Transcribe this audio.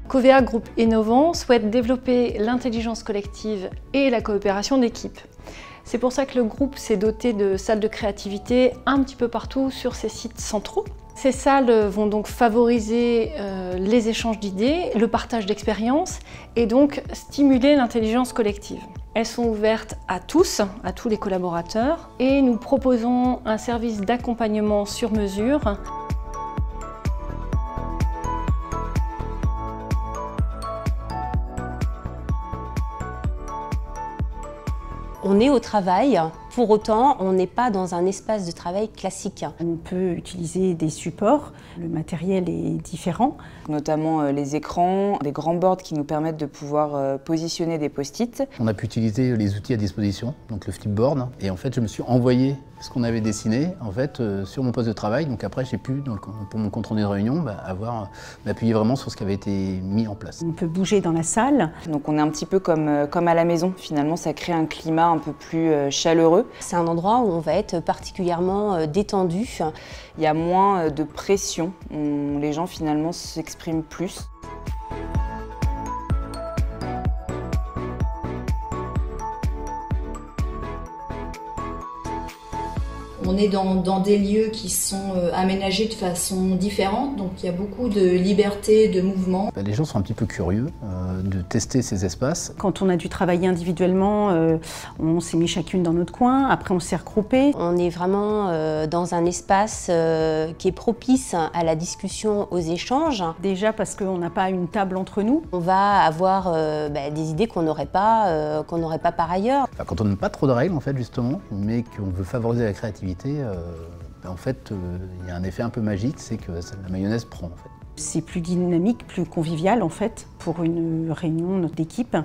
Covea Groupe Innovant souhaite développer l'intelligence collective et la coopération d'équipe. C'est pour ça que le groupe s'est doté de salles de créativité un petit peu partout sur ses sites centraux. Ces salles vont donc favoriser les échanges d'idées, le partage d'expériences et donc stimuler l'intelligence collective. Elles sont ouvertes à tous les collaborateurs et nous proposons un service d'accompagnement sur mesure. On est au travail, pour autant on n'est pas dans un espace de travail classique. On peut utiliser des supports, le matériel est différent. Notamment les écrans, des grands boards qui nous permettent de pouvoir positionner des post-it. On a pu utiliser les outils à disposition, donc le flipboard, et en fait je me suis envoyé ce qu'on avait dessiné en fait, sur mon poste de travail. Donc après j'ai pu, pour mon compte rendu de réunion, m'appuyer vraiment sur ce qui avait été mis en place. On peut bouger dans la salle. Donc on est un petit peu comme à la maison, finalement ça crée un climat un peu plus chaleureux. C'est un endroit où on va être particulièrement détendu. Il y a moins de pression, les gens finalement s'expriment plus. On est dans des lieux qui sont aménagés de façon différente, donc il y a beaucoup de liberté de mouvement. Les gens sont un petit peu curieux de tester ces espaces. Quand on a dû travailler individuellement, on s'est mis chacune dans notre coin, après on s'est regroupés. On est vraiment dans un espace qui est propice à la discussion, aux échanges. Déjà parce qu'on n'a pas une table entre nous. On va avoir des idées qu'on n'aurait pas par ailleurs. Quand on n'a pas trop de règles en fait justement, mais qu'on veut favoriser la créativité, en fait, il y a un effet un peu magique, c'est que la mayonnaise prend en fait. C'est plus dynamique, plus convivial en fait pour une réunion d'équipe.